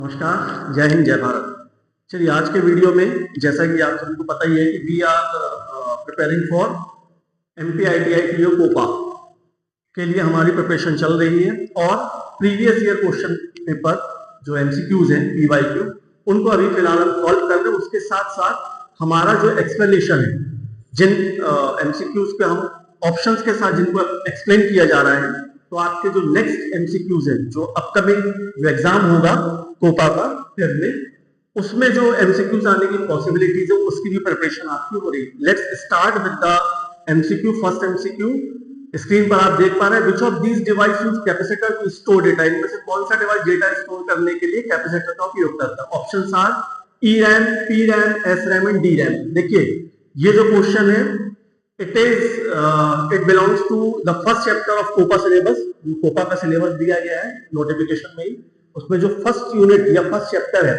नमस्कार, जय हिंद, जय भारत। चलिए आज के वीडियो में जैसा कि आप सभी को पता ही है कि we are preparing for MPITI PO COPA के लिए हमारी प्रिपरेशन चल रही है और प्रीवियस ईयर क्वेश्चन पेपर जो MCQs हैं PYQ उनको अभी फिलहाल हम सॉल्व कर रहे हैं। उसके साथ साथ हमारा जो एक्सप्लेनेशन है जिन MCQs पे हम ऑप्शंस के साथ जिनको एक्सप्लेन किया जा रहा है, तो आपके जो नेक्स्ट MCQs है जो अपकमिंग जो एग्जाम होगा कोपा का फिर में उसमें जो MCQs आने की पॉसिबिलिटीज है उसकी भी प्रिपरेशन आपकी हो रही है। Let's start with the MCQ। First MCQ screen पर आप देख पा रहे हैं, which of these device use capacitor to store data. इनमें से कौन सा डिवाइस डेटा स्टोर करने के लिए कैपेसिटर का उपयोग करता है? Options are ERAM, PRAM, SRAM and DRAM। देखिए ये जो क्वेश्चन है it belongs to the first chapter of COPA syllabus. COPA का सिलेबस दिया गया है नोटिफिकेशन में ही, उसमें जो फर्स्ट यूनिट या फर्स्ट चैप्टर है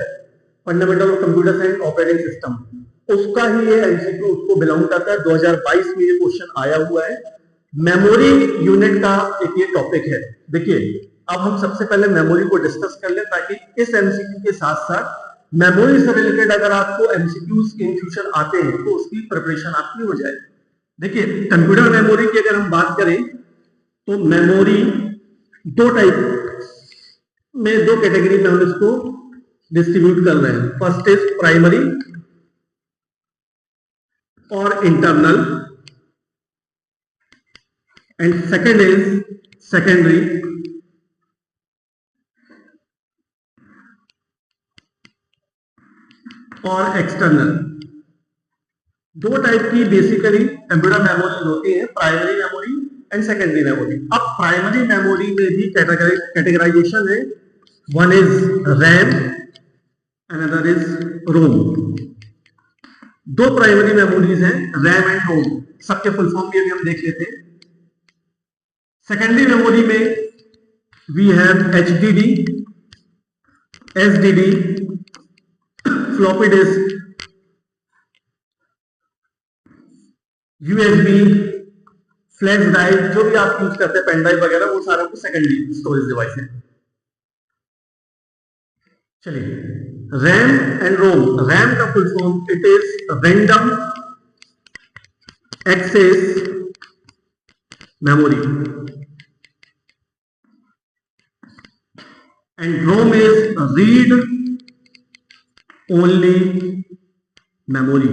fundamental of computer science operating system, उसका ही ये MCQ उसको बिलोंग करता है। 2022 में ये क्वेश्चन आया हुआ है। मेमोरी यूनिट का एक ये टॉपिक है। देखिए अब हम सबसे पहले मेमोरी को डिस्कस कर लें ताकि इस MCQ के साथ साथ मेमोरी से रिलेटेड अगर आपको MCQs इन फ्यूचर आते हैं तो उसकी प्रिपरेशन आपकी हो जाए। देखिए कंप्यूटर मेमोरी की अगर हम बात करें तो मेमोरी दो टाइप में, दो कैटेगरी में हम इसको डिस्ट्रीब्यूट कर रहे हैं। फर्स्ट इज प्राइमरी और internal and second is secondary और एक्सटर्नल। दो टाइप की बेसिकली कंप्यूटर मेमोरी होती है, primary memory and secondary memory. अब प्राइमरी मेमोरी में भी कैटेगराइजेशन है, one is RAM, another is ROM. दो प्राइमरी मेमोरीज हैं, रैम एंड रोम। सबके फुल फॉर्म भी अभी हम देख लेते हैं। सेकेंडरी मेमोरी में we have HDD, SDD, floppy disk, USB, flash drive, जो भी आप यूज करते हैं पेन ड्राइव वगैरह, वो सारा कुछ सेकेंडरी स्टोरेज डिवाइस है। चलिए रैम एंड रोम। रैम का full form it is random access memory and ROM is read only memory.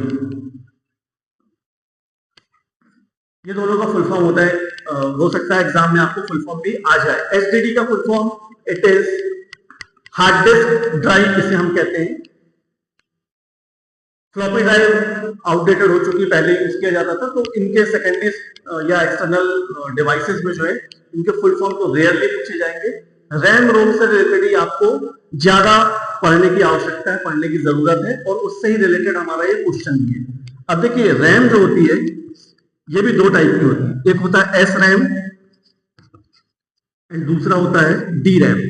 ये दोनों का फुल फॉर्म होता है। हो सकता है एग्जाम में आपको फुल फॉर्म भी आ जाए। SDD का full form it is hard disk drive, इसे हम कहते हैं। फ्लॉपी ड्राइव आउटडेटेड हो चुकी है, पहले यूज किया जाता था, तो इनके सेकेंडरी या एक्सटर्नल डिवाइसेस में जो है इनके फुल फॉर्म तो रेयरली पूछे जाएंगे। रैम रोम से रिलेटेड ही आपको ज्यादा पढ़ने की आवश्यकता है, पढ़ने की जरूरत है, और उससे ही रिलेटेड हमारा ये क्वेश्चन भी है। अब देखिए रैम जो होती है ये भी दो टाइप की होती है, एक होता है SRAM एंड दूसरा होता है DRAM।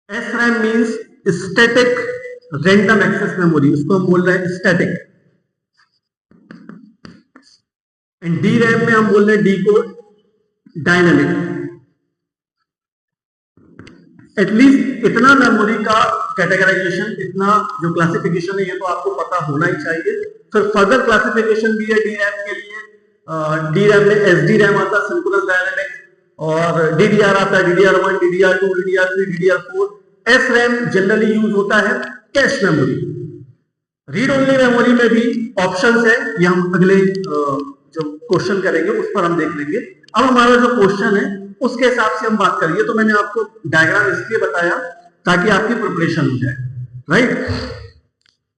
SRAM means static random access memory, उसको हम बोल रहे हैं स्टैटिक। एंड DRAM में हम बोल रहे हैं D को डायनामिक। एटलीस्ट इतना मेमोरी का कैटेगराइजेशन, इतना जो क्लासिफिकेशन है ये तो आपको पता होना ही चाहिए। फिर फर्दर क्लासिफिकेशन भी है DRAM के लिए। DRAM में SDRAM आता है, सिंक्रोनस डायनामिक, और DDR आता है, DDR1, DDR2, DDR3, DDR4। SRAM generally use होता है cache memory. Read only memory में भी ऑप्शंस है, ये हम अगले जो क्वेश्चन करेंगे उस पर हम देख लेंगे। अब हमारा जो क्वेश्चन है उसके हिसाब से हम बात करेंगे। तो मैंने आपको डायग्राम इसलिए बताया ताकि आपकी प्रिपरेशन हो जाए, right.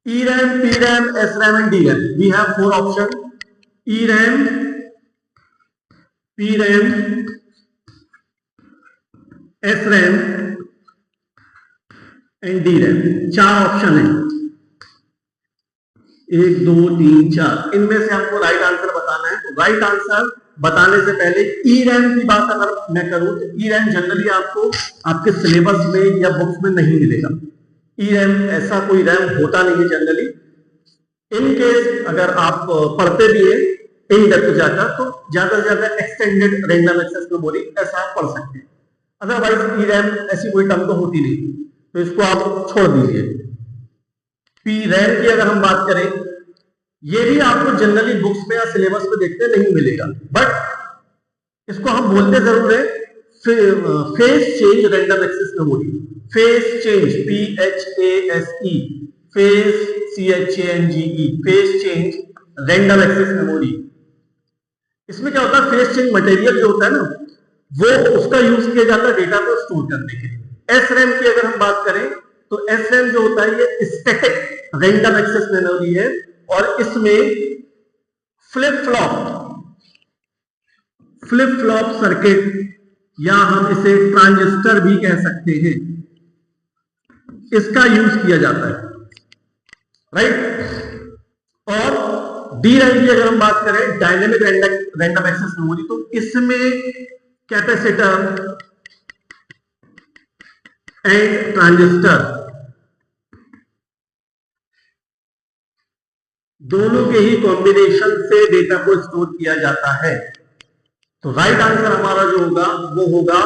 ERAM, PRAM, SRAM and DRAM. We have four options: ERAM, PRAM, SRAM and DRAM। चार ऑप्शन है, 1 2 3 4। इनमें से हमको राइट आंसर बताना है। तो राइट आंसर बताने से पहले ERAM की बात अगर मैं करूं तो ERAM जनरली आपको आपके सिलेबस में या बुक्स में नहीं मिलेगा। ERAM ऐसा कोई रैम होता नहीं है जनरली। इन केस अगर आप पढ़ते भी है इन डेप्थ जाकर तो ज्यादा से ज्यादा एक्सटेंडेड रैंडम एक्सेस मेमोरी ऐसा आप पढ़ सकते हैं। अदरवाइज ई रैम ऐसी कोई टर्म तो होती नहीं, तो इसको आप छोड़ दीजिए। पी रैम की अगर हम बात करें, ये भी आपको जनरली बुक्स में या सिलेबस में देखने नहीं मिलेगा, बट इसको हम बोलते जरूर है phase change random access memory. Phase change, PHASE, phase CHANGE, phase change random access memory. इसमें क्या होता है, फेज चेंज मटेरियल जो होता है ना, वो उसका यूज किया जाता है डेटा को स्टोर करने के लिए। SRAM की अगर हम बात करें तो SRAM जो होता है ये स्टैटिक रैंडम एक्सेस मेमोरी है, और इसमें फ्लिप फ्लॉप सर्किट, या हम इसे ट्रांजिस्टर भी कह सकते हैं, इसका यूज किया जाता है, राइट। और DRAM की अगर हम बात करें, डायनेमिक रैंडम एक्सेस मेमोरी, तो इसमें कैपेसिटर एंड ट्रांजिस्टर दोनों के ही कॉम्बिनेशन से डेटा को स्टोर किया जाता है। तो राइट आंसर हमारा जो होगा वो होगा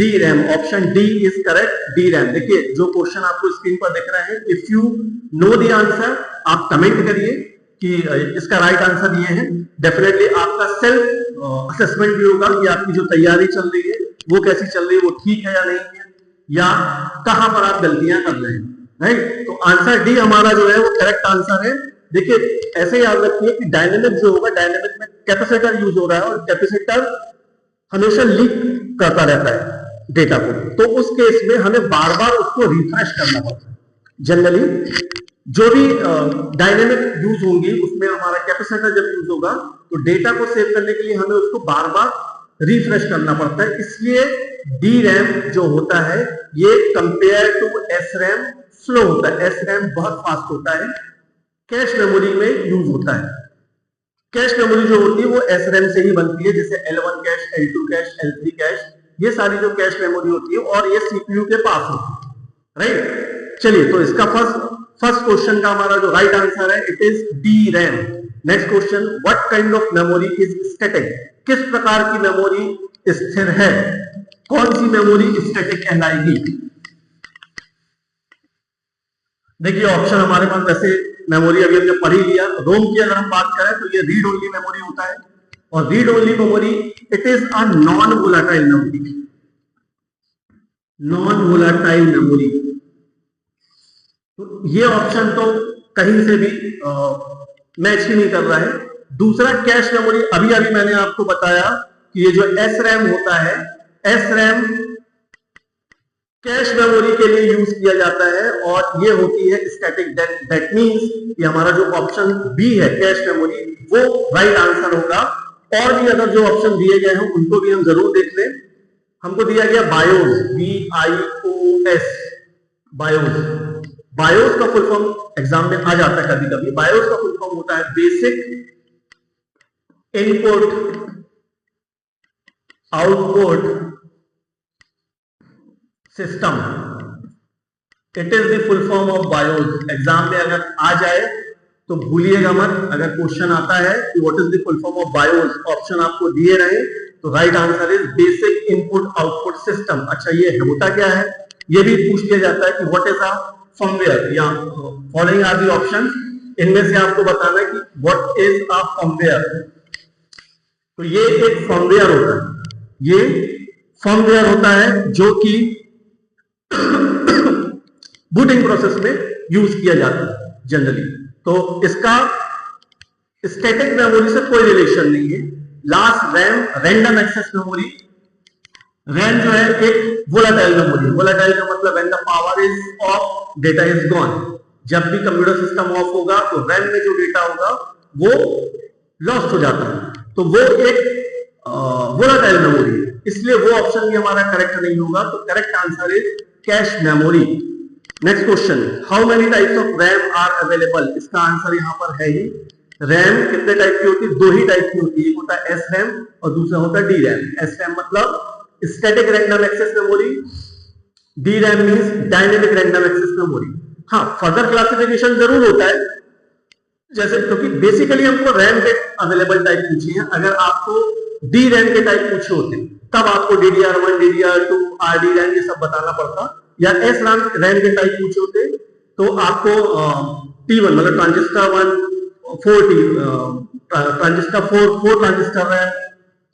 DRAM। Option D is correct, DRAM। देखिए जो क्वेश्चन आपको स्क्रीन पर दिख रहा है, if you know the answer आप कमेंट करिए कि इसका राइट आंसर ये है। डेफिनेटली आपका सेल्फ असेसमेंट भी होगा कि आपकी जो तैयारी चल रही है वो कैसी चल रही है, वो ठीक है या नहीं है, या कहां पर आप गलतियां कर रहे हैं, राइट। तो आंसर डी हमारा जो है वो करेक्ट आंसर है। देखिए ऐसे याद रखिए कि डायनेमिक जो होगा, डायनेमिक में कैपेसिटर यूज हो रहा है, और कैपेसिटर हमेशा लीक करता रहता है डेटा को, तो उस केस में हमें बार बार उसको रिफ्रेश करना पड़ता है। जनरली जो भी डायनेमिक यूज होंगी उसमें हमारा कैपेसिटर जब यूज होगा तो डेटा को सेव करने के लिए हमें उसको बार बार रिफ्रेश करना पड़ता है। इसलिए DRAM जो होता है ये कंपेयर टू SRAM स्लो होता है। SRAM बहुत फास्ट होता है, कैश मेमोरी में यूज होता है। कैश मेमोरी जो होती है वो SRAM से ही बनती है, जैसे L1 cash, L2 cash, L3 cash, ये सारी जो कैश मेमोरी होती है, और ये CPU के पास होती है, राइट। चलिए, तो इसका फर्स्ट क्वेश्चन का हमारा जो राइट आंसर है it is DRAM। Next question, what kind of memory is static? किस प्रकार की मेमोरी स्थिर है? कौन सी मेमोरी स्टैटिक कहलाएगी? देखिए ऑप्शन हमारे पास, वैसे मेमोरी अभी हमने पढ़ ही लिया। रोम की अगर हम बात करें तो ये रीड ओनली मेमोरी होता है, और read only memory it is a non volatile memory. Non volatile memory, तो ये ऑप्शन तो कहीं से भी मैच ही नहीं कर रहा है। दूसरा कैश मेमोरी, अभी अभी मैंने आपको बताया कि ये जो SRAM होता है, SRAM कैश मेमोरी के लिए यूज किया जाता है, और ये होती है स्टैटिक। दैट मींस कि हमारा जो ऑप्शन बी है कैश मेमोरी, वो राइट आंसर होगा। और भी अगर जो ऑप्शन दिए गए हैं उनको भी हम जरूर देख लें। हमको दिया गया बायोस, BIOS, बायोस। बायोस का फुल फॉर्म एग्जाम में आ जाता है कभी कभी। बायोस का फुल फॉर्म होता है basic input output system. It is the full form of BIOS. Exam में अगर आ जाए तो भूलिएगा मत, अगर क्वेश्चन आता है कि what is the full form of BIOS, option आपको दिए रहे तो right answer is basic input output system. अच्छा, ये होता क्या है ये भी पूछ लिया जाता है कि व्हाट इज अ फर्मवेयर, या फॉलोइंग आर द ऑप्शंस, इनमें से आपको बताना है कि व्हाट इज अ फर्मवेयर। तो ये एक फर्मवेयर होता है, ये फर्मवेयर होता है जो कि बूटिंग प्रोसेस में यूज किया जाता है जनरली। तो इसका स्टैटिक मेमोरी से कोई रिलेशन नहीं है। Last RAM, random access memory. RAM जो है एक वोलाटाइल मेमोरी। वोलाटाइल का मतलब when the power is off, data is gone. जब भी कंप्यूटर सिस्टम ऑफ होगा तो रैम में जो डेटा होगा वो लॉस्ट हो जाता है, तो वो एक वोलाटाइल मेमोरी है, इसलिए वो ऑप्शन भी हमारा करेक्ट नहीं होगा। तो correct answer is cache memory. Next question, how many types of RAM are available? इसका आंसर यहां पर है ही। रैम कितने टाइप की होती है? दो ही टाइप की होती है, एक होता है SRAM और दूसरा होता है DRAM। SRAM मतलब static random access memory, DRAM means dynamic random access memory. हाँ, फर्दर क्लासिफिकेशन जरूर होता है, जैसे क्योंकि बेसिकली हमको रैम के अवेलेबल टाइप पूछी है। अगर आपको डी रैम के टाइप पूछे होते, तब आपको DDR1, DDR2, RD रैम ये सब बताना पड़ता, या एस रैम के टाइप पूछे होते तो आपको T1 मतलब transistor 1 4T transistor 4 transistor RAM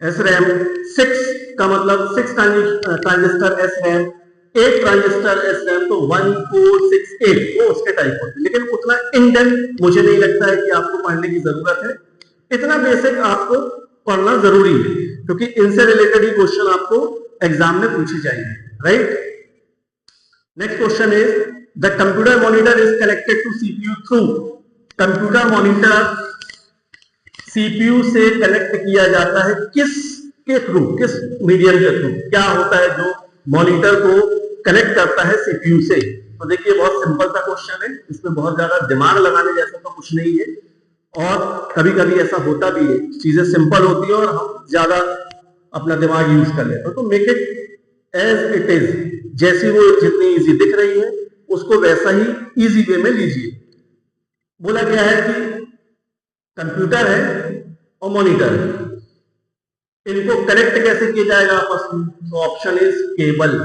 S RAM, 6 का मतलब 6 transistor S RAM, 8 transistor S RAM, तो 1 4 6 8 वो उसके टाइप होते। लेकिन उतना इन डेप्थ मुझे नहीं लगता है कि आपको पढ़ने की जरूरत है, इतना बेसिक आपको पढ़ना जरूरी है क्योंकि इनसे रिलेटेड ही क्वेश्चन आपको एग्जाम में पूछे जाएंगे, right. Next question is the computer monitor is connected to CPU through, computer monitor CPU से कनेक्ट किया जाता है किस के थ्रू, किस मीडियम के थ्रू, क्या होता है जो मॉनिटर को कनेक्ट करता है सीपीयू से। तो देखिए बहुत सिंपल सा क्वेश्चन है, इसमें बहुत ज्यादा दिमाग लगाने जैसा तो कुछ नहीं है, और कभी कभी ऐसा होता भी है चीजें सिंपल होती है और हम ज्यादा अपना दिमाग यूज कर लेते हैं। तो make it as it is, जैसी वो जितनी इजी दिख रही है उसको वैसा ही इजी वे में लीजिए। बोला गया है कि कंप्यूटर है और मॉनिटर है, इनको कनेक्ट कैसे किया जाएगा आपस में, तो ऑप्शन इज केबल,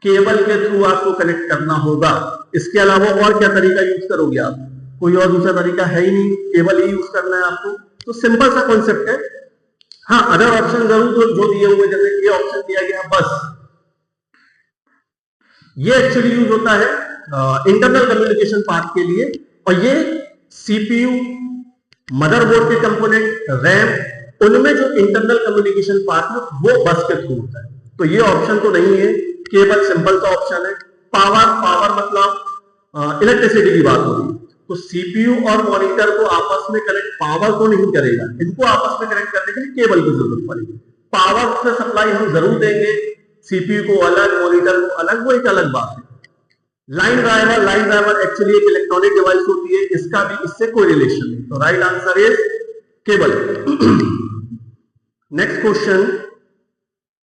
केबल के थ्रू आपको कनेक्ट करना होगा। इसके अलावा और क्या तरीका यूज करोगे आप, कोई और दूसरा तरीका है ही नहीं, केबल ही यूज करना है आपको। तो सिंपल सा कॉन्सेप्ट है। हाँ अदर ऑप्शन जरूर जो दिए हुए, जैसे ये ऑप्शन दिया गया बस, ये एक्चुअली यूज होता है इंटरनल कम्युनिकेशन पार्ट के लिए, और ये सीपीयू, मदरबोर्ड के कंपोनेंट, रैम, उनमें जो इंटरनल कम्युनिकेशन पार्ट है वो बस के थ्रू होता है। तो ये ऑप्शन तो नहीं है, केबल सिंपल सा ऑप्शन है। पावर मतलब इलेक्ट्रिसिटी की बात हो रही है, तो सीपीयू और मॉनिटर को आपस में कनेक्ट पावर को नहीं करेगा, इनको आपस में कनेक्ट करने के लिए केबल की जरूरत पड़ेगी। पावर से सप्लाई हम जरूर देंगे, सीपीयू को अलग, मॉनिटर को अलग, वो एक अलग बात है। लाइन ड्राइवर एक्चुअली एक इलेक्ट्रॉनिक डिवाइस होती है, इसका भी इससे कोई रिलेशन नहीं। तो right answer is cable. Next question,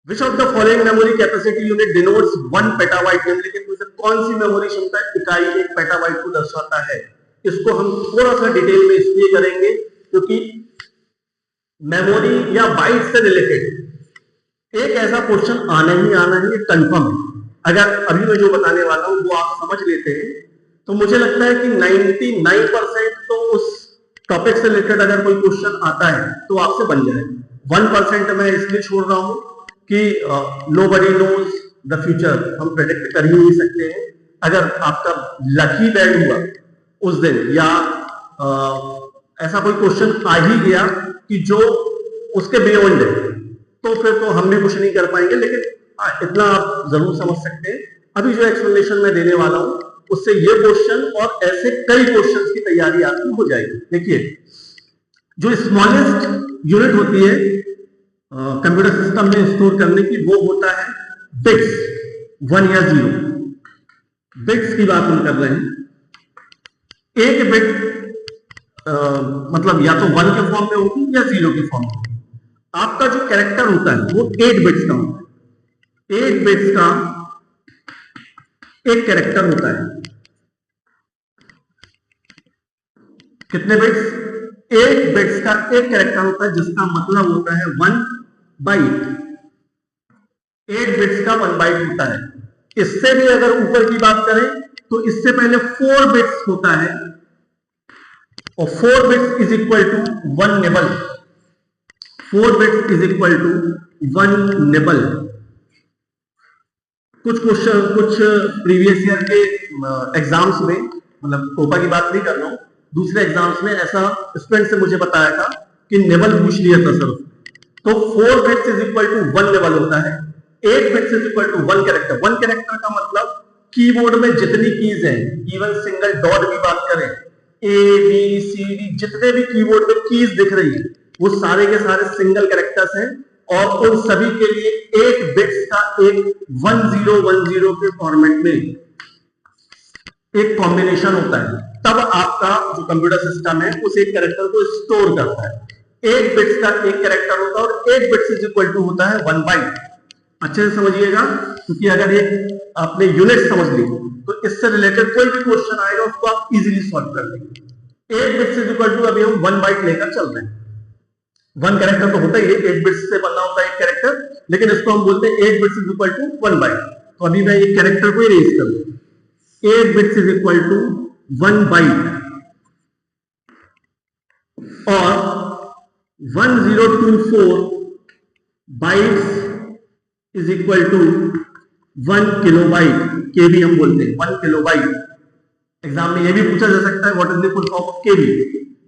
which of the following memory capacity unit denotes 1 petabyte, निम्नलिखित में से कौन सी मेमोरी क्षमता इकाई 1 पेटाबाइट को दर्शाता है। इसको हम थोड़ा सा डिटेल में इसलिए करेंगे क्योंकि मेमोरी या बाइट से रिलेटेड एक ऐसा क्वेश्चन आना ही कंफर्म है। अगर अभी मैं जो बताने वाला हूं वो आप समझ लेते हैं तो मुझे लगता है कि 99% तो उस टॉपिक से रिलेटेड अगर कोई क्वेश्चन आता है तो आपसे बन जाएगा। 1% मैं इसलिए छोड़ रहा हूं कि नोबडी नोज द फ्यूचर, हम प्रेडिक्ट कर ही नहीं सकते हैं। अगर आपका लकी बैड हुआ उस दिन, या ऐसा कोई क्वेश्चन आ ही गया कि जो उसके बियॉन्ड है, तो फिर तो हम भी कुछ नहीं कर पाएंगे। लेकिन इतना आप जरूर समझ सकते हैं, अभी जो एक्सप्लेनेशन मैं देने वाला हूं उससे ये क्वेश्चन और ऐसे कई क्वेश्चंस की तैयारी आपकी हो जाएगी। देखिए, जो स्मॉलेस्ट यूनिट होती है कंप्यूटर सिस्टम में स्टोर करने की, वो होता है बिट्स, 1 या 0। बिट्स की बात हम कर रहे हैं। एक बिट मतलब या तो 1 के फॉर्म में होगी या 0 के फॉर्म में होगी। आपका जो कैरेक्टर होता है वो 8 बिट्स का होता है। 8 बिट्स का एक कैरेक्टर होता है। कितने बिट्स? 8 बिट्स का एक कैरेक्टर होता है, जिसका मतलब होता है 1 बाइट। 8 बिट्स का 1 बाइट होता है। इससे भी अगर ऊपर की बात करें तो इससे पहले 4 बिट्स होता है, और 4 bits is equal to 1 nibble. 4 bits is equal to 1 nibble. कुछ क्वेश्चन, कुछ प्रीवियस ईयर के एग्जाम्स में, मतलब कोपा की बात नहीं कर रहा हूं, दूसरे एग्जाम्स में ऐसा स्टूडेंट से मुझे बताया था कि निबल पूछ लिया था सर। तो 4 bits is equal to 1 nibble होता है। 8 bits is equal to 1 character. 1 character का मतलब कीबोर्ड में जितनी कीज हैं, इवन सिंगल डॉट की बात करें, A B C D, जितने भी कीबोर्ड में कीज दिख रही है वो सारे के सारे सिंगल कैरेक्टर्स हैं, और उन सभी के लिए 8 बिट्स का एक 1010 के फॉर्मेट में एक कॉम्बिनेशन होता है। तब आपका जो कंप्यूटर सिस्टम है उस एक कैरेक्टर को स्टोर करता है। 8 बिट्स का एक कैरेक्टर होता है, और 8 बिट्स इज इक्वल टू होता है 1 बाइट। अच्छे से समझिएगा, क्योंकि अगर एक आपने यूनिट समझ ली तो इससे रिलेटेड कोई भी क्वेश्चन आएगा उसको आप इजीली सॉल्व कर लेंगे। 8 बिट्स इज इक्वल टू, अभी हम 1 बाइट लेकर चल रहे हैं। 1 कैरेक्टर तो होता ही है, 8 बिट्स से बनना होता है एक कैरेक्टर, लेकिन इसको हम बोलते हैं 8 bits is equal to 1 byte. तो अभी मैं एक कैरेक्टर को इरेज कर दूं, 8 bits is equal to 1 byte, और 1024 bytes is equal to 1 kilobyte, K B हम बोलते हैं 1 किलोबाइट। एग्जाम में ये भी पूछा जा सकता है what is the full form of KB,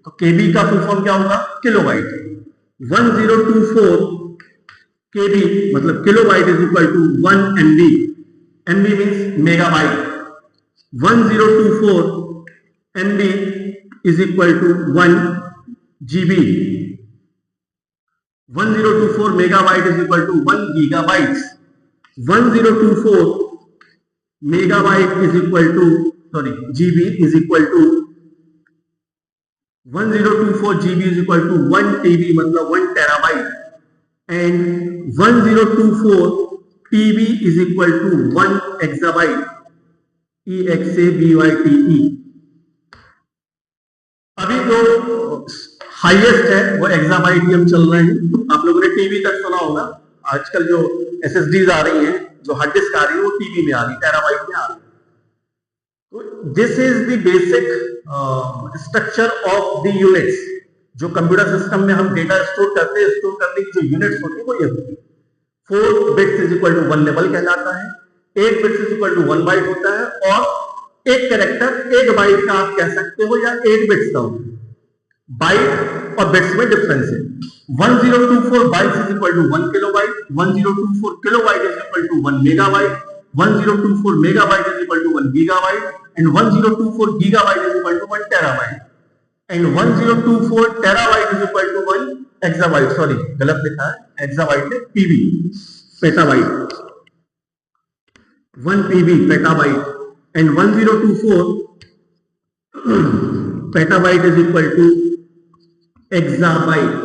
तो केबी का फुल फॉर्म क्या होगा, किलोबाइट। 1024 केबी मतलब kilobyte is equal to 1 MB, MB means megabyte. 1024 MB is equal to 1 GB. 1024 megabyte is equal to 1 gigabytes. 1024 megabyte is equal to GB is equal to 1024 GB is equal to 1 TB मतलब 1 terabyte, and 1024 TB is equal to 1 exabyte, EXABYTE। अभी जो highest है वो exabyte ही हम चल रहे हैं। आप लोगों ने TB तक सुना होगा, आजकल जो SSDs आ रही हैं, जो हार्ड डिस्क आ रही है वो TB में आ रही है, टेराबाइट में आ रही है। This is the basic structure of the units. जो कंप्यूटर सिस्टम में हम डेटा स्टोर करते हैं, स्टोर करने की जो यूनिट्स होती है वो ये होती है। 4 bits is equal to 1 level कहलाता है, 8 bits is equal to 1 byte होता है, और एक कैरेक्टर 1 बाइट का आप कह सकते हो या 8 बिट्स का होता है। बाइट और बिट्स में डिफरेंस है। 1024 bytes is equal to 1 kilobyte, 1024 kilobyte is equal to 1 megabyte, 1024 megabyte is equal to 1 gigabyte, and 1024 gigabyte is equal to 1 terabyte, and 1024 terabyte is equal to 1 exabyte। Sorry गलत लिखा है, exabyte है PB, petabyte, 1 PB petabyte, and 1024 petabyte is equal to exabyte।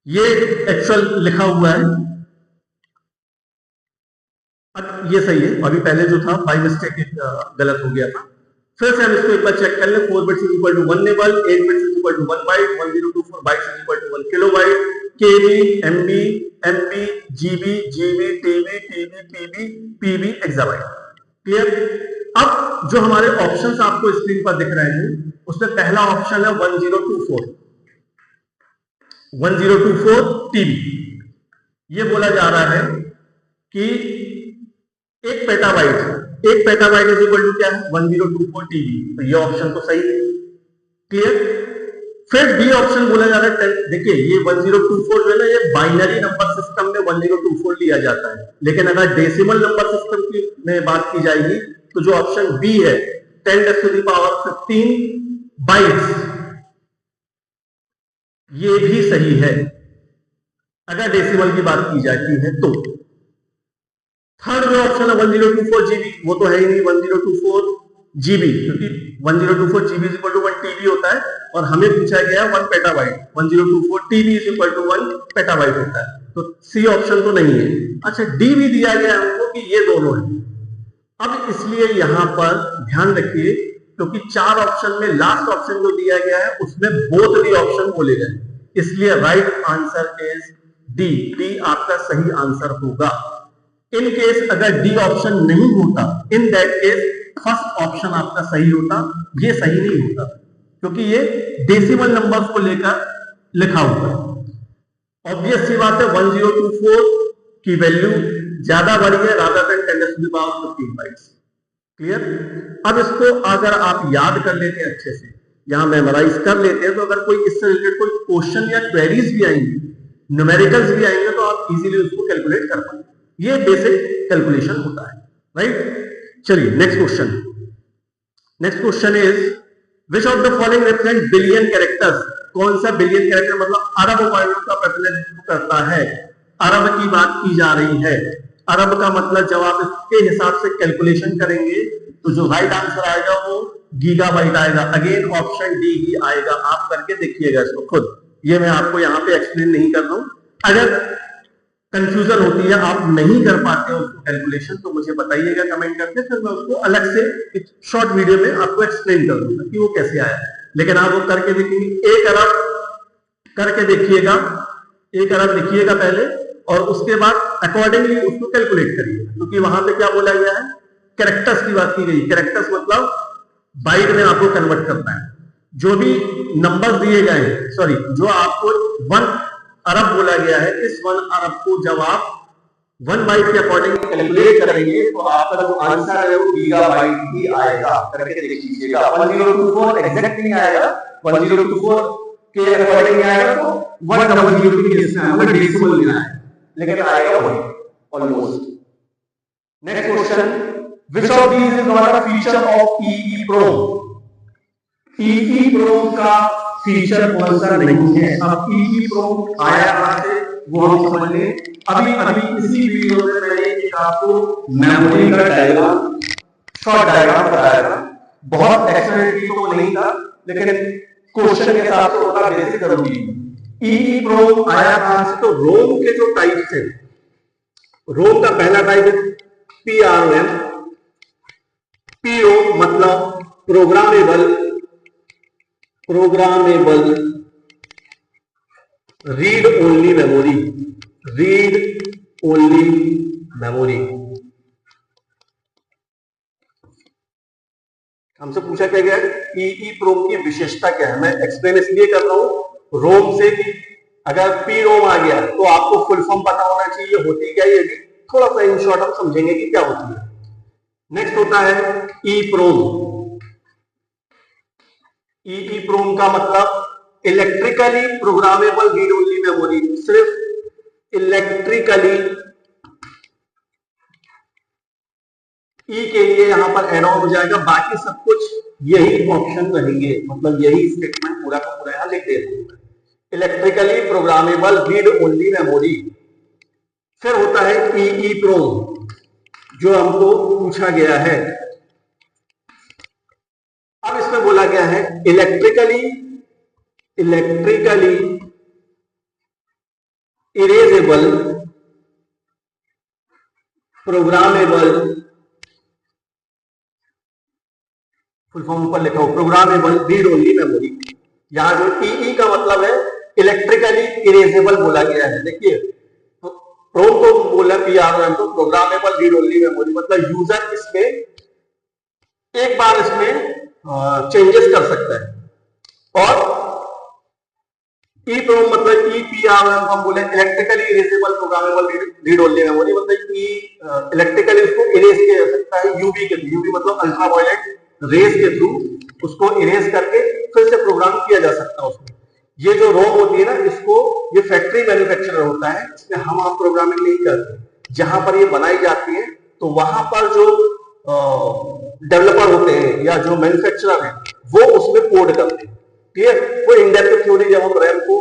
ये actual लिखा हुआ है, अब ये सही है, अभी पहले जो था बाय मिस्टेक गलत हो गया था। फिर से हम इसको एक बार चेक कर लें। 4 bits is equal to 1 level, 8 bits is equal to 1 byte, 1024 bytes is equal to 1 kilobyte, KB, MB, MB, GB, GB, TB, TB, PB, PB, exabyte. Clear? अब जो हमारे ऑप्शंस आपको स्क्रीन पर दिख रहे हैं, उसमें पहला ऑप्शन है 1024, 1024 टीबी। ये बोला जा रहा है कि 1 पेटाबाइट इज इक्वल टू क्या है, 1024 टीबी, तो ये ऑप्शन तो सही है। क्लियर? फिर बी ऑप्शन बोला जा रहा है, देखिए ये 1024 जो है ना, ये बाइनरी नंबर सिस्टम में 1024 लिया जाता है, लेकिन अगर डेसिमल नंबर सिस्टम की में बात की जाएगी तो जो ऑप्शन बी है 10⁻15 बाइट्स, ये भी सही है अगर डेसिमल की बात की जाती है तो। थर्ड जो ऑप्शन है 1024 जीबी, वो तो है ही नहीं 1024 जीबी, क्योंकि 1024 GB is equal to 1 TB होता है, और हमें पूछा गया 1 petabyte, 1024 TB is equal to 1 petabyte होता है, तो सी ऑप्शन तो नहीं है। अच्छा, डी भी दिया गया हमको कि ये दोनों है। अब इसलिए यहां पर ध्यान रखिए, क्योंकि 4 ऑप्शन में लास्ट ऑप्शन जो दिया गया है उसमें बोथ डी ऑप्शन बोले गए, इसलिए right answer is D. D आपका सही आंसर होगा। इन केस अगर डी ऑप्शन नहीं होता, in that case first option आपका सही होता। ये सही नहीं होता क्योंकि ये डेसिमल नंबर्स को लेकर लिखा हुआ है। ऑब्वियस सी बात है, 1024 की वैल्यू ज्यादा बड़ी है रादर देन 10⁻15 बाइट्स। क्लियर? अब इसको अगर आप याद कर लेते हैं अच्छे से, यहां मेमोराइज कर लेते हैं, तो अगर कोई इससे रिलेटेड कोई क्वेश्चन या क्वेरीज भी आएंगे, न्यूमेरिकल्स भी आएंगे, तो आप इजीली उसको कैलकुलेट कर पाएंगे। ये बेसिक कैलकुलेशन होता है, राइट? चलिए next question. Next question is which of the following represent billion characters? कौन सा बिलियन कैरेक्टर मतलब अरब वर्णों का प्रतिनिधित्व करता है? अरब की बात की जा रही है। अरब का मतलब जब आप इसके हिसाब से कैलकुलेशन करेंगे तो जो राइट आंसर आएगा वो गीगाबाइट आएगा। अगेन ऑप्शन डी ही आएगा। आप करके देखिएगा इसको खुद, ये मैं आपको यहाँ पे एक्सप्लेन नहीं कर रहा हूं। अगर कंफ्यूजन होती है, आप नहीं कर पाते हो उसको कैलकुलेशन, तो मुझे बताइएगा कमेंट करके, फिर मैं उसको अलग से एक शॉर्ट वीडियो में आपको एक्सप्लेन कर दूंगा कि वो कैसे आया है। लेकिन आप वो करके देखेंगे 1 अरब करके देखिएगा, 1 अरब लिखिएगा पहले और उसके बाद अकॉर्डिंगली उसको कैलकुलेट करिए, क्योंकि वहां पे क्या बोला गया है, कैरेक्टर्स की बात की गई। कैरेक्टर्स मतलब बाइट में आपको कन्वर्ट करना है। जो भी नंबर्स दिए गए हैं, सॉरी, जो आपको 1 अरब बोला गया है, इस 1 अरब को जब आप 1 बाइट के अकॉर्डिंग कैलकुलेट करेंगे तो आपका जो आंसर है वो गीगाबाइट ही आएगा। करके देख लीजिएगा, 1024 एग्जैक्ट नहीं आएगा, 1024 के अकॉर्डिंग आएगा तो 1002 के इसमें मतलब डेसिमल लेना है, लेकिन आएगा वही almost. Next question, which of these is not a feature of EEPROM? EEPROM का फीचर कौन सा नहीं है? अब EEPROM आया कहां से वो हम समझ लें। अभी इसी वीडियो में मैंने एक आपको मेमोरी का डायग्राम, शॉर्ट डायग्राम बताया था। बहुत एक्सप्लेनेटरी तो नहीं था, लेकिन क्वेश्चन के हिसाब से होगा बेसिक जरूरी। EEPROM आया कहां से? तो रोम के जो टाइप्स है, रोम का पहला टाइप है PROM। PO मतलब programmable read only memory, read only memory. हमसे पूछा क्या गया EEPROM की विशेषता क्या है? मैं एक्सप्लेन इसलिए कर रहा हूं रोम से कि अगर PROM आ गया तो आपको फुल फॉर्म पता होना चाहिए, होती क्या ये भी थोड़ा सा इन शॉर्ट हम समझेंगे कि क्या होती है। नेक्स्ट होता है EEPROM। EEPROM का मतलब electrically programmable read only memory. सिर्फ इलेक्ट्रिकली ई के लिए यहां पर एड ऑन हो जाएगा, बाकी सब कुछ यही ऑप्शन रहेंगे, मतलब यही स्टेटमेंट पूरा का पूरा यहां लिख देते हैं, electrically programmable read only memory. फिर होता है EEPROM जो हमको पूछा गया है। अब इसमें बोला गया है electrically erasable programmable, full form ऊपर लिखा हो, प्रोग्रामेबल रीड ओनली मेमोरी। यहां जो EE का मतलब है इलेक्ट्रिकली इरेजेबल बोला गया है। देखिए प्रोम को बोला PROM तो प्रोग्रामेबल रीड ओनली मेमोरी, मतलब यूजर इसमें एक बार इसमें चेंजेस कर सकता है। और EEPROM मतलब EPROM हम बोले electrically erasable programmable read only memory, मतलब इलेक्ट्रिकली उसको इरेज किया जा सकता है यूवी के थ्रू, यूवी मतलब अल्ट्रावायलेट रेज के थ्रू उसको इरेज करके फिर से प्रोग्राम किया जा सकता है उसमें। ये जो रोम होती है ना, इसको ये फैक्ट्री मैन्युफैक्चरर होता है, इसमें हम आप प्रोग्रामिंग नहीं करते। जहां पर ये बनाई जाती है तो वहां पर जो डेवलपर होते हैं या जो मैन्युफैक्चरर है वो उसमें कोड करते हैं। ठीक है, वो इनडेप्थ थ्योरी जब हम रैम को,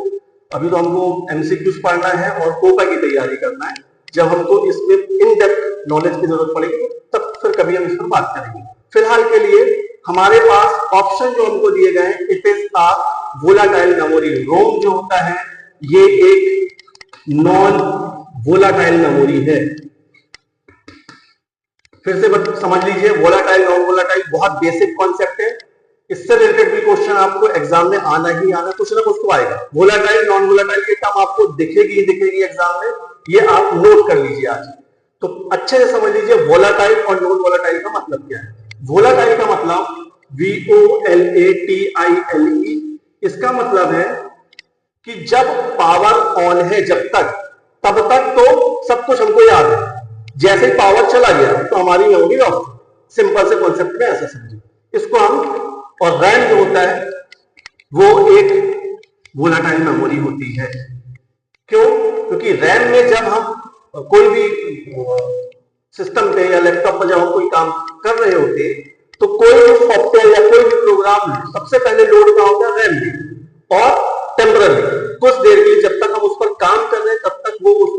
अभी तो हमको एमसीक्यूज पढ़ना है और कोपा की तैयारी करना है, जब हमको इसमें इन डेप्थ नॉलेज की जरूरत पड़ेगी तब फिर कभी हम इस पर बात करेंगे। फिलहाल के लिए हमारे पास ऑप्शन जो हमको दिए गए हैं, it is a volatile memory. ROM जो होता है ये एक नॉन वोलाटाइल मेमोरी है। फिर से समझ लीजिए, वोलाटाइल नॉन वोलाटाइल बहुत बेसिक कॉन्सेप्ट है, इससे रिलेटेड भी क्वेश्चन आपको एग्जाम में आना ही आना, कुछ ना कुछ तो आएगा। वोलाटाइल नॉन वोलाटाइल के टर्म आपको दिखेगी एग्जाम में, ये आप नोट कर लीजिए आज। तो अच्छे से समझ लीजिए वोलाटाइल और नॉन वोलाटाइल का मतलब क्या है। वोलाटाइल का मतलब VOLATILE, इसका मतलब है कि जब पावर ऑन है जब तक, तब तक तो सब कुछ हमको याद है, जैसे ही पावर चला गया तो हमारी मेमोरी लॉस। सिंपल से कॉन्सेप्ट में ऐसा समझिए इसको हम। और रैम जो होता है वो एक वोलाटाइल मेमोरी होती है। क्यों? क्योंकि रैम में जब हम कोई भी सिस्टम पे या लैपटॉप पर जब हम कोई काम कर रहे होते हैं तो कोई भी सॉफ्टवेयर या कोई भी प्रोग्राम सबसे पहले लोड का होता है रैम में, और टेम्पररी कुछ देर के लिए जब तक हम उस पर काम कर रहे हैं तब तक वो उस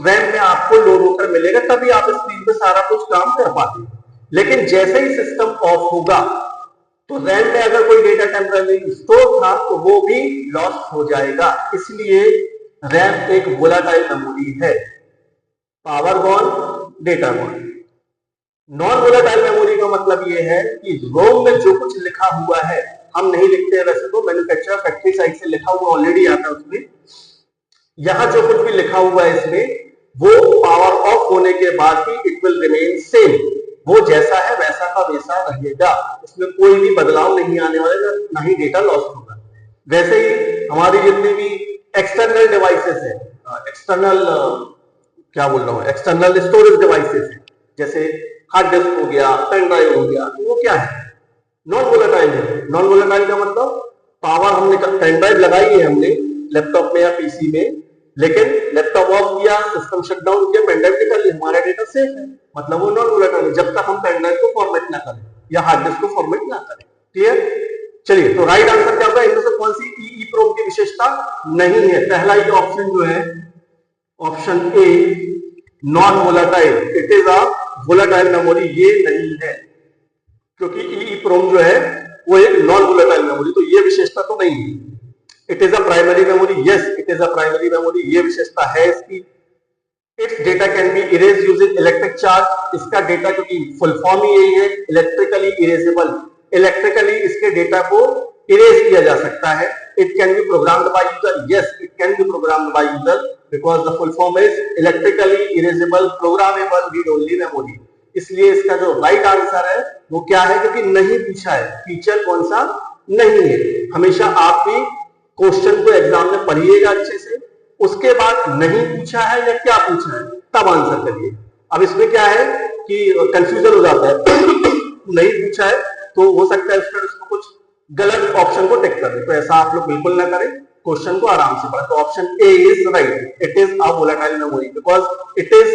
रैम में आपको लोड होकर मिलेगा, तभी आप स्क्रीन पे सारा कुछ काम कर पाते हैं। लेकिन जैसे ही सिस्टम ऑफ होगा तो रैम में अगर कोई डेटा टेम्पररी स्टोर था तो वो भी लॉस्ट हो जाएगा। इसलिए रैम एक वोलाटाइल मेमोरी है। Power gone, data gone. Non volatile memory का मतलब यह है कि रोम में जो कुछ लिखा हुआ है हम नहीं लिखते हैं वैसे तो, मैन्युफैक्चरर फैक्ट्री साइड से लिखा हुआ ऑलरेडी आता है उसमें। यहां जो कुछ भी लिखा हुआ है इसमें वो पावर ऑफ होने के बाद भी इट विल रिमेन सेम, वो जैसा है वैसा का वैसा रहेगा, उसमें कोई भी बदलाव नहीं आने वाला, ना ही डेटा लॉस होगा। वैसे ही हमारी जितनी भी एक्सटर्नल डिवाइसेस है, एक्सटर्नल क्या बोल रहा हूं, एक्सटर्नल स्टोरेज डिवाइसेस है, जैसे हार्ड डिस्क हो गया, पेन ड्राइव हो गया, तो वो क्या है, नॉन वोलेटाइल है। नॉन वोलेटाइल का मतलब पावर हमने पेन ड्राइव लगाई है हमने लैपटॉप में या पीसी में, लेकिन लैपटॉप ऑफ किया, सिस्टम शट डाउन किया, पेन ड्राइव निकाल ली, हमारा डेटा सेफ है, मतलब वो नॉन वोलेटाइल है जब तक हम पेन ड्राइव को फॉर्मेट ना करें या हार्ड डिस्क को फॉर्मेट ना करें। क्लियर? चलिए, तो राइट आंसर क्या होगा, इनमें से कौन सी ईईप्रोम की विशेषता नहीं है? पहला ही ऑप्शन जो है, option A, non volatile, it is a volatile memory, ये नहीं है, क्योंकि ईईप्रोम जो है वो एक नॉन वोलेटाइल मेमोरी, तो ये विशेषता तो नहीं है। It is a primary memory, yes it is a primary memory, ये विशेषता है इसकी। It's data can be erase using electric charge, इसका डेटा, क्योंकि फुल फॉर्म ही यही है, इलेक्ट्रिकली इरेजेबल, इलेक्ट्रिकली इसके डेटा को इरेज किया जा सकता है। It can be programmed by user, yes it can be programmed by user, because the full form is electrically erasable programmable read only memory. इसलिए इसका जो राइट आंसर है वो क्या है, क्योंकि नहीं पूछा है, फीचर कौन सा नहीं है। हमेशा आप भी क्वेश्चन को एग्जाम में पढ़िएगा अच्छे से, उसके बाद नहीं पूछा है या क्या पूछा है तब आंसर करिए। अब इसमें क्या है कि कंफ्यूजन हो जाता है नहीं पूछा है तो हो सकता है स्टूडेंट उसको कुछ गलत ऑप्शन को टिक कर दे, तो ऐसा आप लोग बिल्कुल ना करें, क्वेश्चन को आराम से पढ़ें। तो option A is right, it is a volatile memory because it is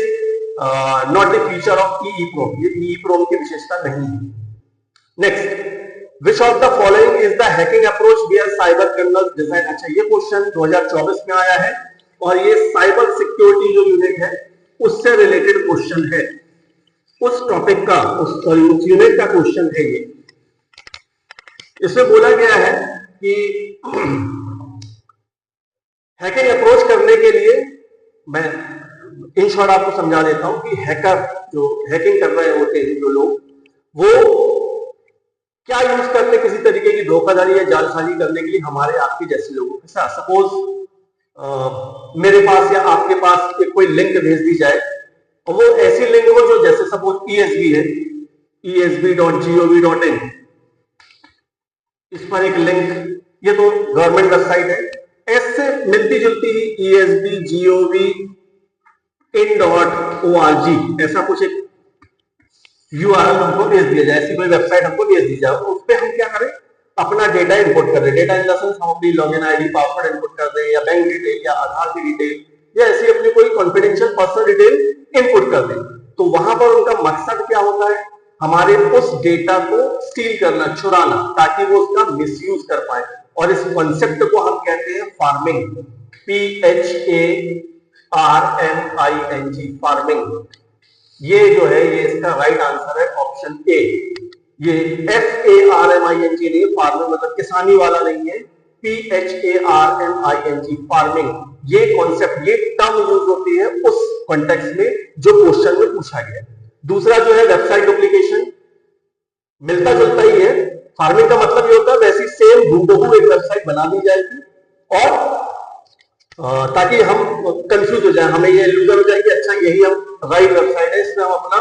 not the feature of EEPROM, ये ईईप्रोम की विशेषता नहीं है। Next, Which of the following is the hacking approach where cyber criminals design? अच्छा, ये question 2024 में आया है और ये साइबर सिक्योरिटी जो यूनिट है उससे रिलेटेड क्वेश्चन है, उस टॉपिक का, उस यूनिट का क्वेश्चन है ये। इसमें बोला गया है कि हैकिंग अप्रोच करने के लिए, मैं इन शॉर्ट आपको समझा देता हूं कि हैकर जो हैकिंग कर रहे होते हैं जो लोग, वो क्या यूज करते किसी तरीके की धोखाधड़ी या जालसाजी करने के लिए हमारे आपके जैसे लोगों के साथ। सपोज मेरे पास या आपके पास कोई लिंक भेज दी जाए और वो ऐसी लिंक हो जो, जैसे सपोज ESB है, esb.gov.in, इस पर एक लिंक, ये तो गवर्नमेंट वेबसाइट है, ऐसे मिलती जुलती ही esb.gov.in.org ऐसा कुछ एक URL हमको भेज दिया जाए, ऐसी कोई वेबसाइट हमको भेज दी जाए, उस पर हम क्या करें, अपना डेटा इंपोर्ट कर दें। डेटा इन द सेंस हम अपनी लॉगिन आईडी, पासवर्ड इंपोर्ट कर दें, या बैंक डिटेल, या आधार की डिटेल, या ऐसी अपनी कोई कॉन्फिडेंशियल पर्सनल डिटेल इंपोर्ट कर दें। तो वहां पर उनका मकसद क्या होता है, हमारे उस डेटा को स्टील करना, चुराना, ताकि वो उसका मिसयूज कर पाए। और इस कॉन्सेप्ट को हम कहते हैं फार्मिंग, PHARMING, फार्मिंग। ये जो है ये इसका राइट आंसर है ऑप्शन ए। ये FARMING नहीं, फार्मिंग मतलब किसानी वाला नहीं है, PHARMING, फार्मिंग। ये कॉन्सेप्ट, ये टर्म यूज होती है उस कॉन्टेक्स्ट में जो क्वेश्चन में पूछा गया। दूसरा जो है वेबसाइट डुप्लीकेशन, मिलता जुलता ही है। फार्मिंग का मतलब ये होता है वैसी सेम हूबहू एक वेबसाइट बना दी जाएगी, और ताकि हम कंफ्यूज हो जाए, हमें ये इल्यूजन हो जाए कि अच्छा यही हम राइट वेबसाइट है, इसमें हम अपना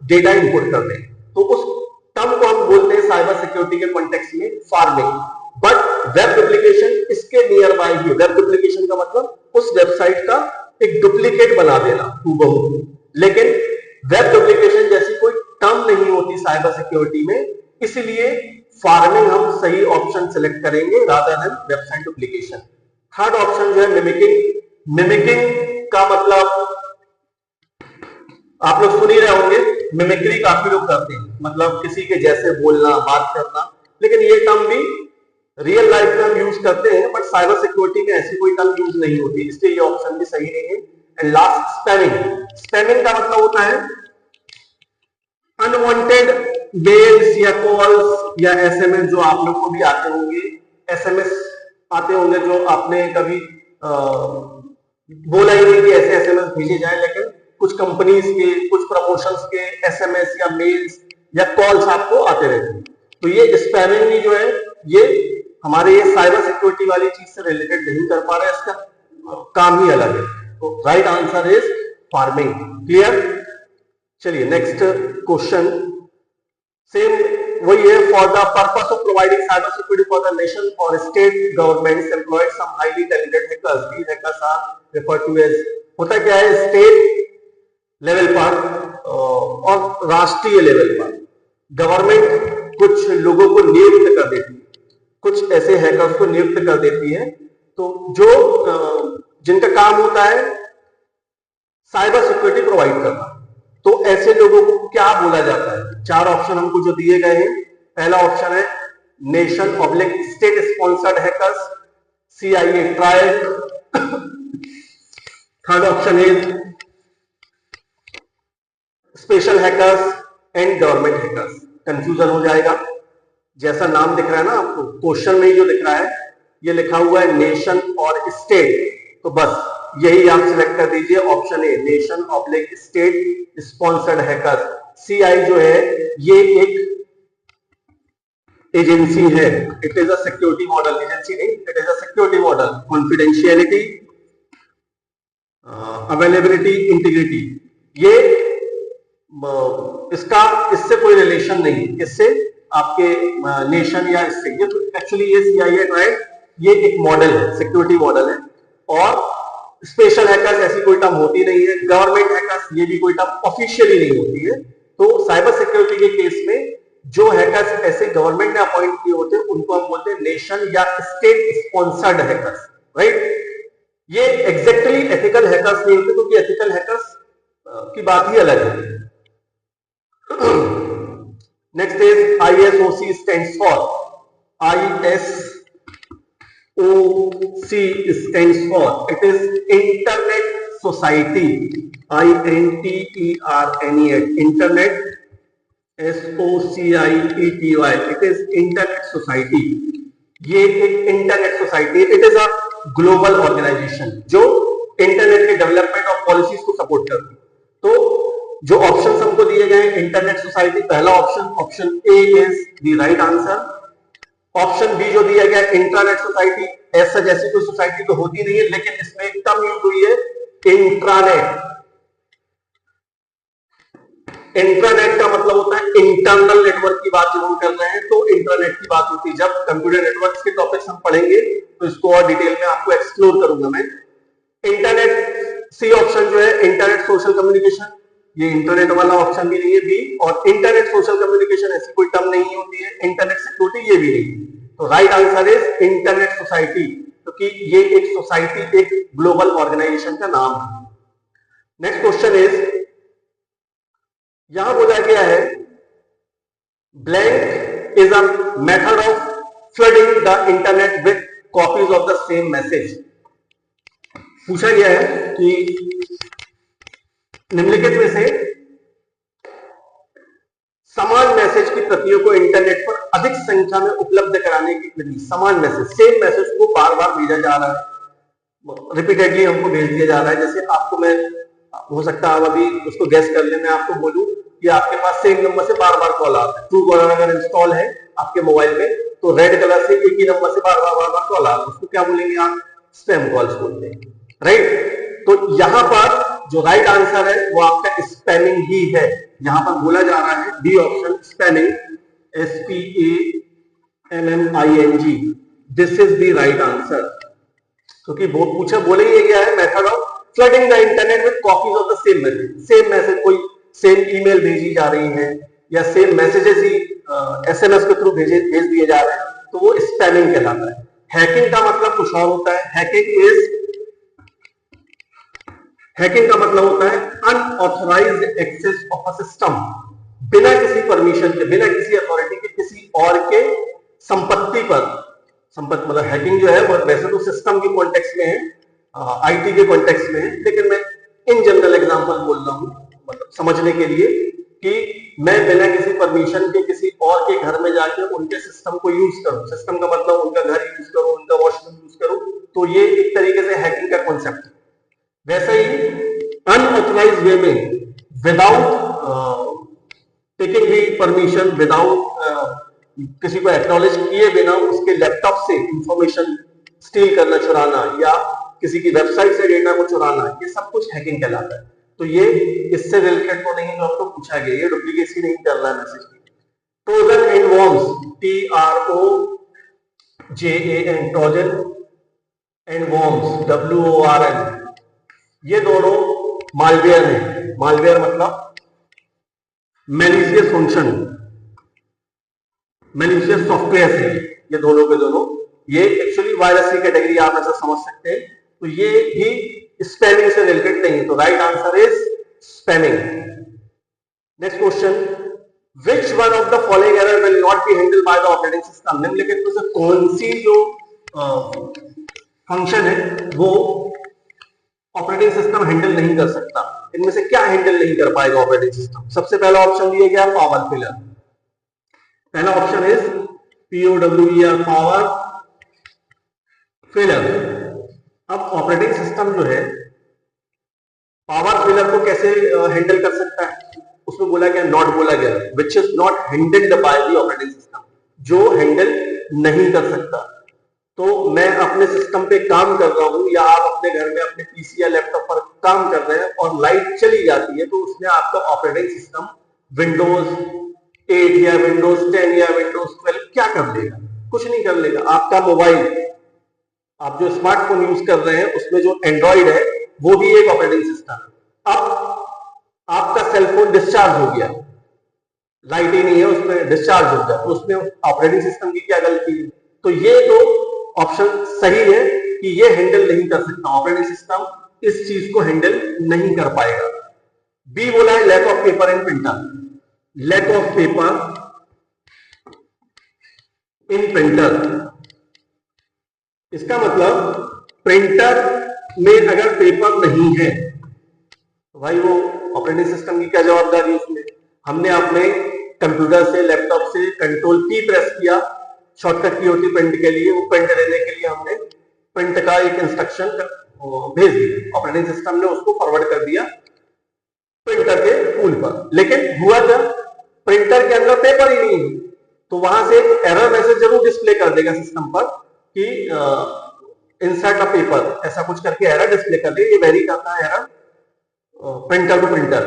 डेटा इंपोर्ट कर दें। तो उस टर्म को हम बोलते हैं साइबर सिक्योरिटी के कॉन्टेक्स्ट में फार्मिंग। बट वेब डुप्लीकेशन इसके near by he, web duplication का मतलब उस वेबसाइट का एक डुप्लीकेट बना देना हूबहू, लेकिन वेब डुप्लीकेशन जैसी कोई टर्म नहीं होती साइबर सिक्योरिटी में, इसलिए फार्मिंग हम सही ऑप्शन सेलेक्ट करेंगे rather than website duplication. Third option जो है मिमिकिंग। मिमिकिंग का मतलब आप लोग सुन ही रहे होंगे, मिमिक्री काफी लोग करते हैं, मतलब किसी के जैसे बोलना, बात करना, लेकिन ये टर्म भी रियल लाइफ में हम यूज करते हैं, बट साइबर सिक्योरिटी में ऐसी कोई टर्म यूज नहीं होती, इसलिए ये ऑप्शन भी सही नहीं है। And last, spamming. स्पैमिंग का मतलब होता है अनवांटेड मेल्स या कॉल्स या SMS जो आप लोग को भी आते होंगे, SMS आते होंगे जो आपने कभी बोला ही नहीं कि ऐसे SMS भेजे जाए, लेकिन कुछ कंपनीज के, कुछ प्रमोशंस के SMS या मेल्स या कॉल्स आपको आते रहते हैं। तो ये स्पैमिंग भी जो है ये हमारे ये साइबर सिक्योरिटी वाली चीज से रिलेटेड नहीं कर पा रहे, इसका काम ही अलग है। तो right answer is pharming. Clear? चलिए नेक्स्ट क्वेश्चन सेम वही है। For the purpose of providing cyber security for the nation और state governments employed some highly talented hackers, these hackers are referred to as. होता क्या है, state level पर और राष्ट्रीय लेवल पर गवर्नमेंट कुछ लोगों को नियुक्त कर देती है, कुछ ऐसे हैकर्स को नियुक्त कर देती है, तो जो जिनका काम होता है साइबर सिक्योरिटी प्रोवाइड करना। तो ऐसे लोगों को क्या बोला जाता है? चार ऑप्शन हमको जो दिए गए हैं। पहला ऑप्शन है nation oblique state sponsored hackers, CIA trial. Third option is special hackers and government hackers. Confusion हो जाएगा, जैसा नाम दिख रहा है ना आपको, क्वेश्चन में ही जो दिख रहा है ये लिखा हुआ है नेशन और स्टेट, तो बस यही आप सिलेक्ट कर दीजिए option A, nation oblique state sponsored hackers. CI जो है ये एक एजेंसी है, it is a security model, agency नहीं, it is a security model. Confidentiality, availability, integrity, ये इसका इससे कोई रिलेशन नहीं है, इससे आपके नेशन या इससे, ये तो एक्चुअली ये CIA राइट, ये एक मॉडल है, सिक्योरिटी मॉडल है। और स्पेशल हैकर्स ऐसी कोई टर्म होती नहीं है, गवर्नमेंट हैकर्स ये भी कोई टर्म ऑफिशियली नहीं होती है। तो साइबर सिक्योरिटी के केस में जो हैकर्स ऐसे गवर्नमेंट ने अपॉइंट किए होते हैं उनको हम बोलते हैं नेशन या स्टेट स्पॉन्सर्ड हैकर्स, राइट। ये एग्जैक्टली एथिकल हैकर्स नहीं होते, क्योंकि एथिकल हैकर्स की बात ही अलग है। Next is ISOC stands for, ISOC stands for, it is Internet Society, INTERNET, Internet SOCIETY, it is Internet Society। ये एक internet society, it is a global organisation जो इंटरनेट के डेवलपमेंट और पॉलिसीज को सपोर्ट करती है। तो जो ऑप्शंस हमको दिए गए इंटरनेट सोसाइटी, पहला option A is the right answer. Option B जो दिया गया इंट्रानेट सोसाइटी, ऐसा जैसी कोई सोसाइटी तो होती नहीं है, लेकिन इसमें एक टर्म यूज हुई है इंट्रानेट। इंट्रानेट का मतलब होता है इंटरनल नेटवर्क की बात जब हम कर रहे हैं तो इंटरनेट की बात होती है। जब कंप्यूटर नेटवर्क्स के टॉपिक्स हम पढ़ेंगे तो इसको और डिटेल में आपको एक्सप्लोर करूंगा मैं। इंटरनेट, सी ऑप्शन जो है इंटरनेट सोशल कम्युनिकेशन, ये इंटरनेट वाला ऑप्शन भी नहीं है बी, और इंटरनेट सोशल कम्युनिकेशन ऐसी कोई टर्म नहीं होती है। इंटरनेट सिक्योरिटी ये भी नहीं, तो right answer is internet society, क्योंकि ये एक सोसाइटी, एक ग्लोबल ऑर्गेनाइजेशन का नाम है। नेक्स्ट क्वेश्चन इज, यहां बोला गया है blank is a method of flooding the internet with copies of the same message. पूछा गया है कि निम्नलिखित में से समान मैसेज की प्रतियों को इंटरनेट पर अधिक संख्या में उपलब्ध कराने की विधि। समान मैसेज, सेम मैसेज को बार बार भेजा जा रहा है, रिपीटेडली हमको भेज दिया जा रहा है। जैसे आपको मैं, हो सकता है अभी उसको गैस कर ले, मैं आपको बोलूं कि आपके पास सेम नंबर से बार बार कॉल आता है, ट्रू कॉलर अगर इंस्टॉल है आपके मोबाइल में तो रेड कलर से एक ही नंबर से बार बार कॉल आता है, उसको क्या बोलेंगे आप? स्पैम कॉल्स बोलते हैं, राइट। तो यहां पर जो राइट आंसर है वो आपका स्पैमिंग ही है। यहां पर बोला जा रहा है D option, spamming, SPAMMING, this is the right answer. क्योंकि वो पूछा, बोले ये क्या है, method of flooding the internet with copies of the same message. Same message, कोई सेम ईमेल भेजी जा रही है या सेम मैसेजेस ही SMS के थ्रू भेज दिए जा रहे हैं, तो वो स्पैमिंग कहलाता है। हैकिंग का मतलब कुछ और होता है। हैकिंग का मतलब होता है unauthorised access of a system, बिना किसी परमिशन के, बिना किसी अथॉरिटी के किसी और के संपत्ति पर। संपत्ति मतलब हैकिंग जो है वो वैसे तो सिस्टम के कॉन्टेक्स्ट में है, IT के कॉन्टेक्स्ट में है, लेकिन मैं इन जनरल एग्जांपल बोल रहा हूं, मतलब समझने के लिए कि मैं बिना किसी परमिशन के किसी और के घर में जाके उनके सिस्टम को यूज करूं। सिस्टम का मतलब उनका घर यूज करूं, उनका वॉशरूम यूज करूं, तो ये एक तरीके से हैकिंग का कॉन्सेप्ट है। वैसे ही अनऑथराइज्ड वे में, without taking the permission, without किसी को एक्नॉलेज किए बिना उसके लैपटॉप से इंफॉर्मेशन स्टील करना, चुराना, या किसी की वेबसाइट से डेटा को चुराना, ये सब कुछ हैकिंग कहलाता है। तो ये इससे रिलेटेड तो नहीं जो आपको पूछा गया, ये डुप्लीकेसी नहीं कर रहा है मैसेज की। Trojan and worms, TROJAN, Trojan and worms, WORM, ये दोनों मालवेयर है। मालवेयर मतलब मैलिशियस फंक्शन, मैलिशियस सॉफ्टवेयर है ये दोनों के दोनों। ये एक्चुअली वायरस की कैटेगरी आप ऐसा समझ सकते हैं। तो ये भी स्पैमिंग से रिलेटेड नहीं है, तो right answer is spamming. Next question, which one of the following error will not be handled by the operating system. निम्नलिखित में से कौन सी जो फंक्शन है वो ऑपरेटिंग सिस्टम हैंडल नहीं कर सकता। इनमें से क्या हैंडल नहीं कर पाएगा ऑपरेटिंग सिस्टम। सबसे पहला ऑप्शन दिया गया पावर फेलियर। पहला option is POWER, power failure. अब ऑपरेटिंग सिस्टम जो है पावर फेलियर को कैसे हैंडल कर सकता है, उसमें बोला गया, नॉट बोला गया, which is not handled by the operating system, जो हैंडल नहीं कर सकता। तो मैं अपने सिस्टम पे काम कर रहा हूं, या आप अपने घर में अपने पीसी या लैपटॉप पर काम कर रहे हैं और लाइट चली जाती है, तो उसमें आपका ऑपरेटिंग सिस्टम विंडोज 8 या विंडोज 10 या विंडोज 12 क्या कर लेगा, कुछ नहीं कर लेगा। आपका मोबाइल, आप जो स्मार्टफोन यूज कर रहे हैं उसमें जो एंड्रॉइड है वो भी एक ऑपरेटिंग सिस्टम है। अब आपका सेलफोन डिस्चार्ज हो गया, लाइट ही नहीं है उसमें, डिस्चार्ज हो गया, तो उसमें ऑपरेटिंग सिस्टम की क्या गलती है। तो ये तो ऑप्शन सही है कि ये हैंडल नहीं कर सकता, ऑपरेटिंग सिस्टम इस चीज को हैंडल नहीं कर पाएगा। बी बोला है lack of paper in printer, lack of paper in printer. इसका मतलब प्रिंटर में अगर पेपर नहीं है तो भाई वो ऑपरेटिंग सिस्टम की क्या जवाबदारी है उसमें। हमने अपने कंप्यूटर से, लैपटॉप से कंट्रोल P प्रेस किया, शॉर्टकट की होती प्रिंट के लिए, वो प्रिंट लेने के लिए हमने प्रिंट का एक इंस्ट्रक्शन भेज दिया, ऑपरेटिंग सिस्टम ने उसको फॉरवर्ड कर दिया प्रिंटर के टूल पर। लेकिन हुआ क्या, प्रिंटर के अंदर पेपर ही नहीं है, तो वहां से एक एरर मैसेज जरूर डिस्प्ले कर देगा सिस्टम पर कि इंसर्ट अ पेपर, ऐसा कुछ करके एरर डिस्प्ले कर देगा। ये वेरी करता है एरर प्रिंटर टू प्रिंटर।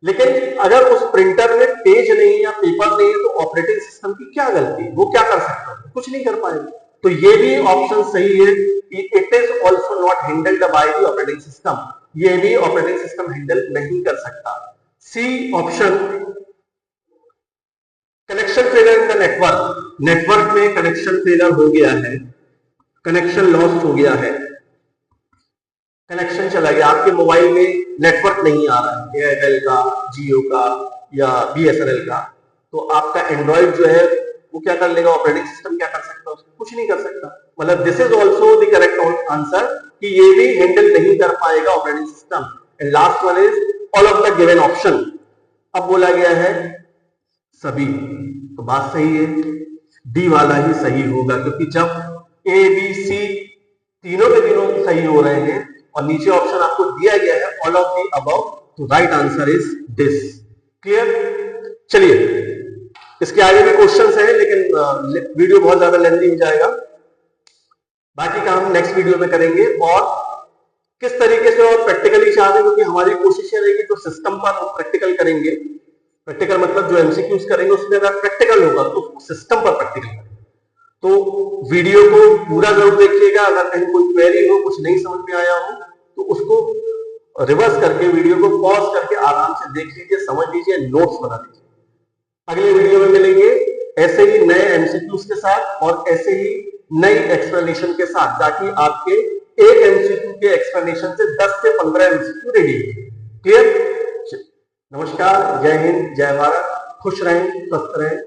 लेकिन अगर उस प्रिंटर में पेज नहीं या पेपर नहीं है तो ऑपरेटिंग सिस्टम की क्या गलती है, वो क्या कर सकता है, कुछ नहीं कर पाएगा। तो ये भी ऑप्शन सही है कि it is also not handled by the operating system, ये भी ऑपरेटिंग सिस्टम हैंडल नहीं कर सकता। C option, connection failure in the network, network में कनेक्शन फेलियर हो गया है, कनेक्शन लॉस्ट हो गया है, कनेक्शन चला गया, आपके मोबाइल में नेटवर्क नहीं आ रहा है, एयरटेल का, जियो का या BSNL का, तो आपका एंड्रॉइड जो है वो क्या कर लेगा, ऑपरेटिंग सिस्टम क्या कर सकता है, कुछ नहीं कर सकता। मतलब this is also the correct answer कि ये भी हैंडल नहीं कर पाएगा operating system. And last one is all of the given option. अब बोला गया है सभी, तो बात सही है, डी वाला ही सही होगा, क्योंकि जब ABC तीनों के तीनों सही हो रहे हैं और नीचे ऑप्शन आपको दिया गया है ऑल ऑफ दी अबव, तो right answer is this. Clear. चलिए इसके आगे भी क्वेश्चंस हैं, लेकिन वीडियो बहुत ज्यादा लेंथी हो जाएगा, बाकी का हम नेक्स्ट वीडियो में करेंगे। और किस तरीके से और प्रैक्टिकली चाहते हैं, क्योंकि हमारी कोशिश ये रहेगी जो सिस्टम पर प्रैक्टिकल करेंगे, प्रैक्टिकल मतलब जो MCQs करेंगे उसमें अगर प्रैक्टिकल होगा तो सिस्टम पर प्रैक्टिकल करेंगे। तो वीडियो को पूरा जरूर देखिएगा, अगर कहीं कोई क्वेरी हो, कुछ नहीं समझ में आया हो तो उसको रिवर्स करके, वीडियो को पॉज करके आराम से देख लीजिए, समझ लीजिए, नोट्स बना लीजिए। अगले वीडियो में मिलेंगे ऐसे ही नए MCQs के साथ और ऐसे ही नई एक्सप्लेनेशन के साथ, ताकि आपके एक MCQ के एक्सप्लेनेशन से 10 से 15 MCQ रेडी हो। क्लियर। नमस्कार, जय हिंद, जय भारत, खुश रहें, स्वस्थ रहें।